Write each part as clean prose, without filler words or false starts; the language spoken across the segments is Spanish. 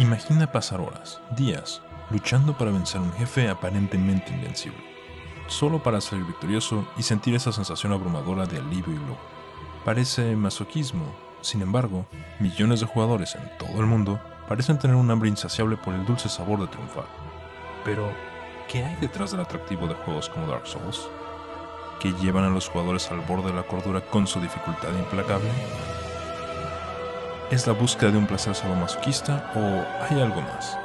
Imagina pasar horas, días, luchando para vencer a un jefe aparentemente invencible, solo para salir victorioso y sentir esa sensación abrumadora de alivio y logro. Parece masoquismo, sin embargo, millones de jugadores en todo el mundo parecen tener un hambre insaciable por el dulce sabor de triunfar. Pero, ¿qué hay detrás del atractivo de juegos como Dark Souls? ¿Que llevan a los jugadores al borde de la cordura con su dificultad implacable? ¿Es la búsqueda de un placer sadomasoquista o hay algo más?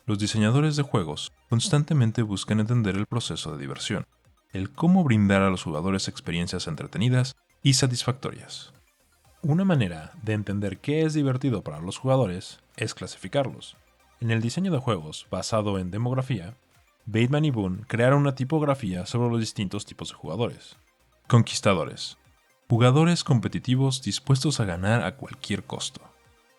Los diseñadores de juegos constantemente buscan entender el proceso de diversión, el cómo brindar a los jugadores experiencias entretenidas y satisfactorias. Una manera de entender qué es divertido para los jugadores es clasificarlos. En el diseño de juegos basado en demografía, Bateman y Boone crearon una tipografía sobre los distintos tipos de jugadores. Conquistadores. Jugadores competitivos dispuestos a ganar a cualquier costo.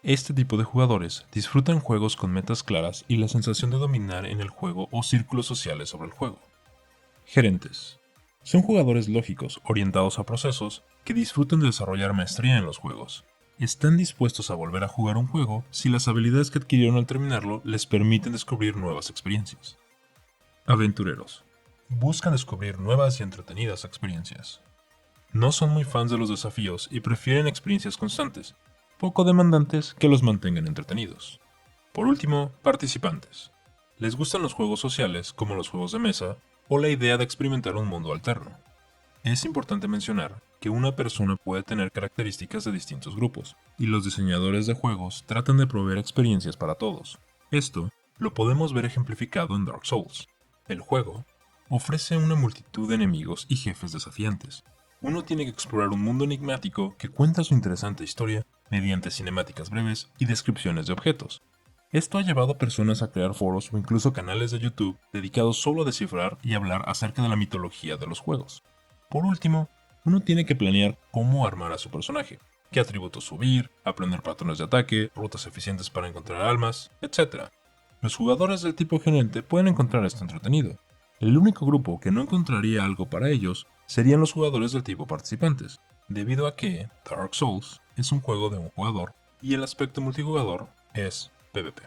Este tipo de jugadores disfrutan juegos con metas claras y la sensación de dominar en el juego o círculos sociales sobre el juego. Gerentes. Son jugadores lógicos, orientados a procesos, que disfrutan de desarrollar maestría en los juegos. Están dispuestos a volver a jugar un juego si las habilidades que adquirieron al terminarlo les permiten descubrir nuevas experiencias. Aventureros. Buscan descubrir nuevas y entretenidas experiencias. No son muy fans de los desafíos y prefieren experiencias constantes, poco demandantes que los mantengan entretenidos. Por último, participantes. Les gustan los juegos sociales como los juegos de mesa o la idea de experimentar un mundo alterno. Es importante mencionar que una persona puede tener características de distintos grupos, y los diseñadores de juegos tratan de proveer experiencias para todos. Esto lo podemos ver ejemplificado en Dark Souls. El juego ofrece una multitud de enemigos y jefes desafiantes. Uno tiene que explorar un mundo enigmático que cuenta su interesante historia mediante cinemáticas breves y descripciones de objetos. Esto ha llevado a personas a crear foros o incluso canales de YouTube dedicados solo a descifrar y hablar acerca de la mitología de los juegos. Por último, uno tiene que planear cómo armar a su personaje, qué atributos subir, aprender patrones de ataque, rutas eficientes para encontrar almas, etc. Los jugadores del tipo gerente pueden encontrar esto entretenido. El único grupo que no encontraría algo para ellos serían los jugadores del tipo participantes, debido a que Dark Souls es un juego de un jugador y el aspecto multijugador es PvP.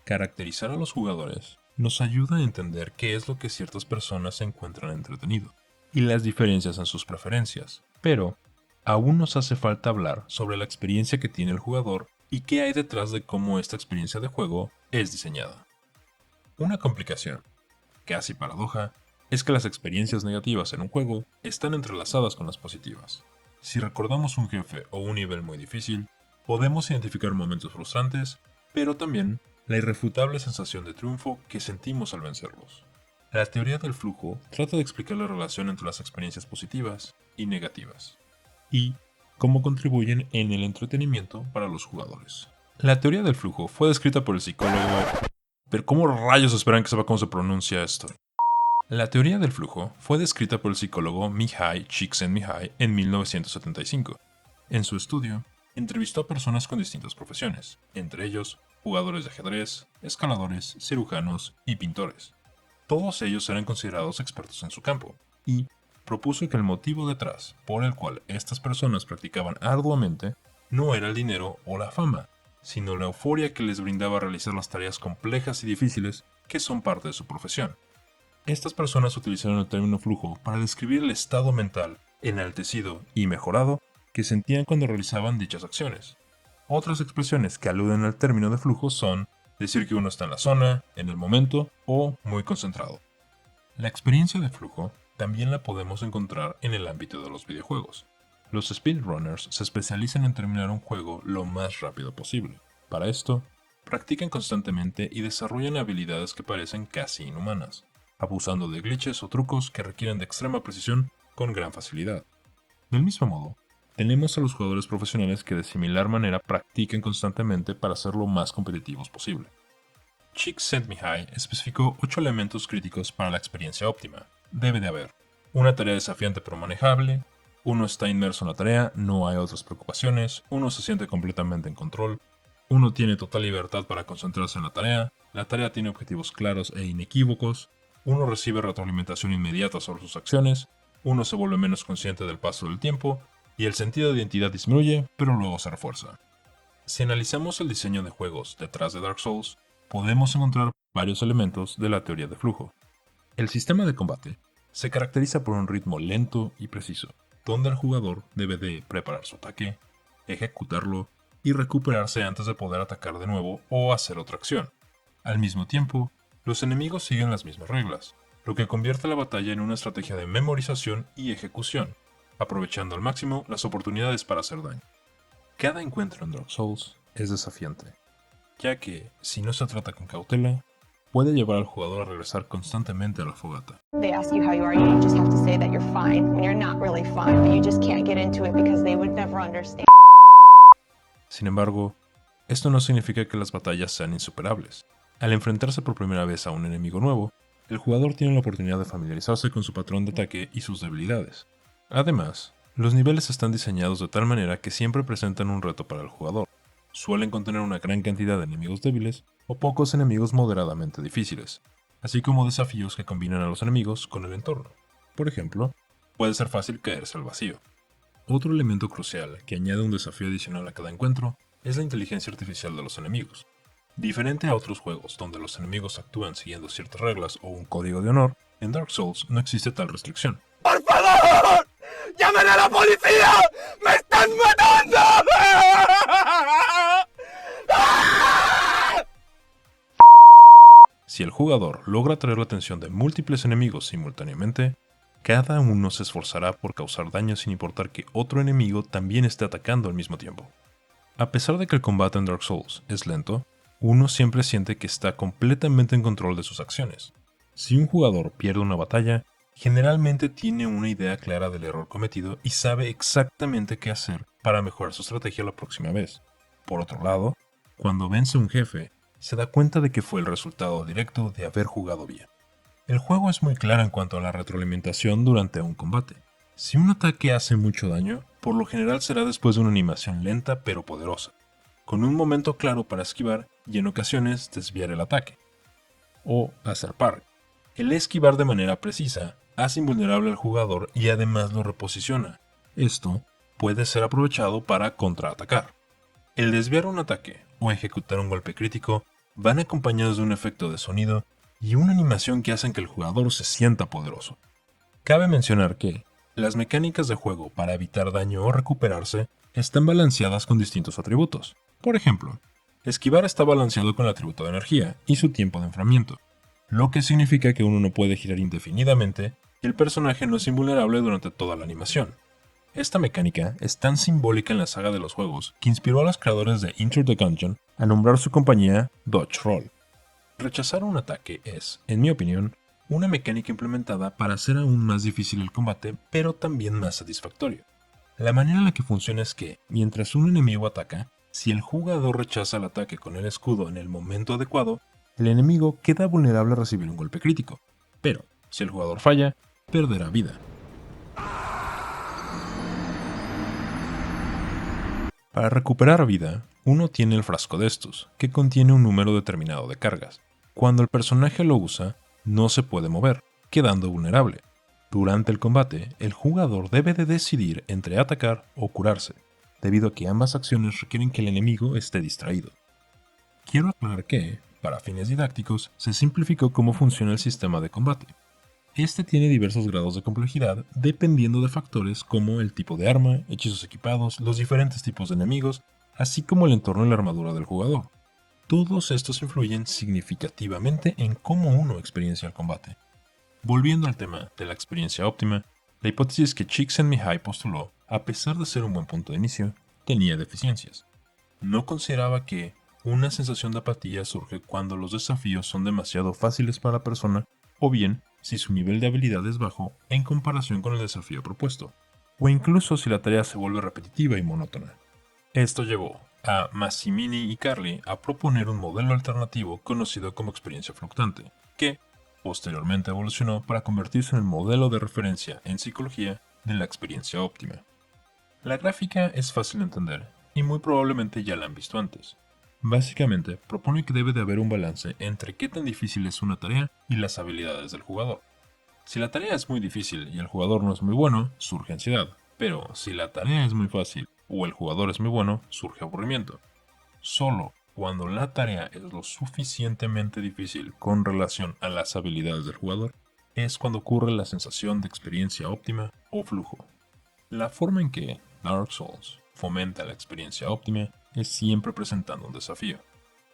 Caracterizar a los jugadores nos ayuda a entender qué es lo que ciertas personas encuentran entretenido y las diferencias en sus preferencias, pero aún nos hace falta hablar sobre la experiencia que tiene el jugador y qué hay detrás de cómo esta experiencia de juego es diseñada. Una complicación, casi paradoja, es que las experiencias negativas en un juego están entrelazadas con las positivas. Si recordamos un jefe o un nivel muy difícil, podemos identificar momentos frustrantes, pero también la irrefutable sensación de triunfo que sentimos al vencerlos. La teoría del flujo trata de explicar la relación entre las experiencias positivas y negativas, y cómo contribuyen en el entretenimiento para los jugadores. La teoría del flujo fue descrita por el psicólogo... ¿Pero cómo rayos esperan que sepa cómo se pronuncia esto? La teoría del flujo fue descrita por el psicólogo Mihai Csikszentmihalyi en 1975. En su estudio, entrevistó a personas con distintas profesiones, entre ellos jugadores de ajedrez, escaladores, cirujanos y pintores. Todos ellos eran considerados expertos en su campo, y propuso que el motivo detrás por el cual estas personas practicaban arduamente no era el dinero o la fama, sino la euforia que les brindaba realizar las tareas complejas y difíciles que son parte de su profesión. Estas personas utilizaron el término flujo para describir el estado mental enaltecido y mejorado que sentían cuando realizaban dichas acciones. Otras expresiones que aluden al término de flujo son decir que uno está en la zona, en el momento o muy concentrado. La experiencia de flujo también la podemos encontrar en el ámbito de los videojuegos. Los speedrunners se especializan en terminar un juego lo más rápido posible. Para esto, practican constantemente y desarrollan habilidades que parecen casi inhumanas, abusando de glitches o trucos que requieren de extrema precisión con gran facilidad. Del mismo modo, tenemos a los jugadores profesionales que de similar manera practican constantemente para ser lo más competitivos posible. Csikszentmihalyi especificó 8 elementos críticos para la experiencia óptima. Debe de haber una tarea desafiante pero manejable, uno está inmerso en la tarea, no hay otras preocupaciones, uno se siente completamente en control, uno tiene total libertad para concentrarse en la tarea tiene objetivos claros e inequívocos, uno recibe retroalimentación inmediata sobre sus acciones, uno se vuelve menos consciente del paso del tiempo, y el sentido de identidad disminuye, pero luego se refuerza. Si analizamos el diseño de juegos detrás de Dark Souls, podemos encontrar varios elementos de la teoría de flujo. El sistema de combate se caracteriza por un ritmo lento y preciso, donde el jugador debe de preparar su ataque, ejecutarlo y recuperarse antes de poder atacar de nuevo o hacer otra acción. Al mismo tiempo, los enemigos siguen las mismas reglas, lo que convierte la batalla en una estrategia de memorización y ejecución, aprovechando al máximo las oportunidades para hacer daño. Cada encuentro en Dark Souls es desafiante, ya que, si no se trata con cautela, puede llevar al jugador a regresar constantemente a la fogata. They ask you how you are, you just have to say that you're fine when you're not really fine, but you just can't get into it because they would never understand. Sin embargo, esto no significa que las batallas sean insuperables. Al enfrentarse por primera vez a un enemigo nuevo, el jugador tiene la oportunidad de familiarizarse con su patrón de ataque y sus debilidades. Además, los niveles están diseñados de tal manera que siempre presentan un reto para el jugador. Suelen contener una gran cantidad de enemigos débiles o pocos enemigos moderadamente difíciles, así como desafíos que combinan a los enemigos con el entorno. Por ejemplo, puede ser fácil caerse al vacío. Otro elemento crucial que añade un desafío adicional a cada encuentro es la inteligencia artificial de los enemigos. Diferente a otros juegos donde los enemigos actúan siguiendo ciertas reglas o un código de honor, en Dark Souls no existe tal restricción. ¡Por favor! ¡Llamen a la policía! ¡Me están matando! Si el jugador logra atraer la atención de múltiples enemigos simultáneamente, cada uno se esforzará por causar daño sin importar que otro enemigo también esté atacando al mismo tiempo. A pesar de que el combate en Dark Souls es lento, uno siempre siente que está completamente en control de sus acciones. Si un jugador pierde una batalla, generalmente tiene una idea clara del error cometido y sabe exactamente qué hacer para mejorar su estrategia la próxima vez. Por otro lado, cuando vence a un jefe, se da cuenta de que fue el resultado directo de haber jugado bien. El juego es muy claro en cuanto a la retroalimentación durante un combate. Si un ataque hace mucho daño, por lo general será después de una animación lenta pero poderosa, con un momento claro para esquivar y en ocasiones desviar el ataque, o hacer parry. El esquivar de manera precisa hace invulnerable al jugador y además lo reposiciona. Esto puede ser aprovechado para contraatacar. El desviar un ataque o ejecutar un golpe crítico van acompañados de un efecto de sonido y una animación que hacen que el jugador se sienta poderoso. Cabe mencionar que las mecánicas de juego para evitar daño o recuperarse están balanceadas con distintos atributos. Por ejemplo, esquivar está balanceado con el atributo de energía y su tiempo de enfriamiento, lo que significa que uno no puede girar indefinidamente y el personaje no es invulnerable durante toda la animación. Esta mecánica es tan simbólica en la saga de los juegos que inspiró a los creadores de Enter the Gungeon a nombrar su compañía Dodge Roll. Rechazar un ataque es, en mi opinión, una mecánica implementada para hacer aún más difícil el combate, pero también más satisfactorio. La manera en la que funciona es que, mientras un enemigo ataca, si el jugador rechaza el ataque con el escudo en el momento adecuado, el enemigo queda vulnerable a recibir un golpe crítico, pero si el jugador falla, perderá vida. Para recuperar vida, uno tiene el frasco de estos, que contiene un número determinado de cargas. Cuando el personaje lo usa, no se puede mover, quedando vulnerable. Durante el combate, el jugador debe de decidir entre atacar o curarse, debido a que ambas acciones requieren que el enemigo esté distraído. Quiero aclarar que, para fines didácticos, se simplificó cómo funciona el sistema de combate. Este tiene diversos grados de complejidad dependiendo de factores como el tipo de arma, hechizos equipados, los diferentes tipos de enemigos, así como el entorno y la armadura del jugador. Todos estos influyen significativamente en cómo uno experiencia el combate. Volviendo al tema de la experiencia óptima, la hipótesis que Csikszentmihalyi postuló, a pesar de ser un buen punto de inicio, tenía deficiencias. No consideraba que una sensación de apatía surge cuando los desafíos son demasiado fáciles para la persona o bien si su nivel de habilidad es bajo en comparación con el desafío propuesto, o incluso si la tarea se vuelve repetitiva y monótona. Esto llevó a Massimini y Carli a proponer un modelo alternativo conocido como experiencia fluctuante, que posteriormente evolucionó para convertirse en el modelo de referencia en psicología de la experiencia óptima. La gráfica es fácil de entender y muy probablemente ya la han visto antes. Básicamente, propone que debe de haber un balance entre qué tan difícil es una tarea y las habilidades del jugador. Si la tarea es muy difícil y el jugador no es muy bueno, surge ansiedad, pero si la tarea es muy fácil o el jugador es muy bueno, surge aburrimiento. Solo cuando la tarea es lo suficientemente difícil con relación a las habilidades del jugador, es cuando ocurre la sensación de experiencia óptima o flujo. La forma en que Dark Souls fomenta la experiencia óptima es siempre presentando un desafío.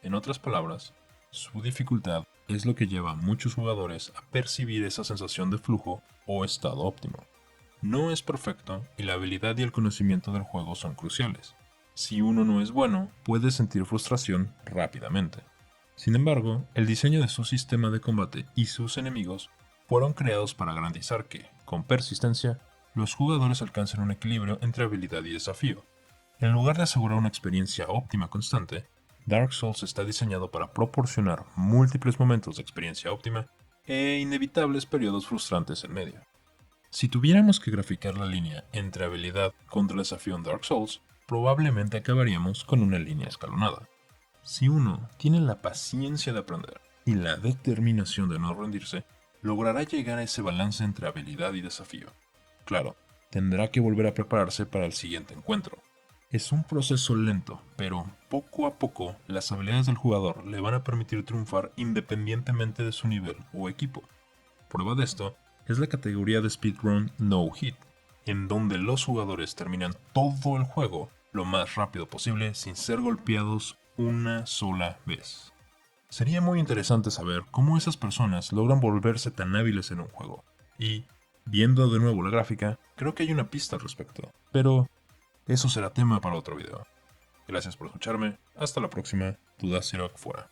En otras palabras, su dificultad es lo que lleva a muchos jugadores a percibir esa sensación de flujo o estado óptimo. No es perfecto y la habilidad y el conocimiento del juego son cruciales. Si uno no es bueno, puede sentir frustración rápidamente. Sin embargo, el diseño de su sistema de combate y sus enemigos fueron creados para garantizar que, con persistencia, los jugadores alcancen un equilibrio entre habilidad y desafío. En lugar de asegurar una experiencia óptima constante, Dark Souls está diseñado para proporcionar múltiples momentos de experiencia óptima e inevitables periodos frustrantes en medio. Si tuviéramos que graficar la línea entre habilidad contra desafío en Dark Souls, probablemente acabaríamos con una línea escalonada. Si uno tiene la paciencia de aprender y la determinación de no rendirse, logrará llegar a ese balance entre habilidad y desafío. Claro, tendrá que volver a prepararse para el siguiente encuentro. Es un proceso lento, pero poco a poco las habilidades del jugador le van a permitir triunfar independientemente de su nivel o equipo. Prueba de esto es la categoría de Speedrun No Hit, en donde los jugadores terminan todo el juego lo más rápido posible sin ser golpeados una sola vez. Sería muy interesante saber cómo esas personas logran volverse tan hábiles en un juego. Y, viendo de nuevo la gráfica, creo que hay una pista al respecto. Pero eso será tema para otro video. Gracias por escucharme, hasta la próxima, Dudasirok fuera.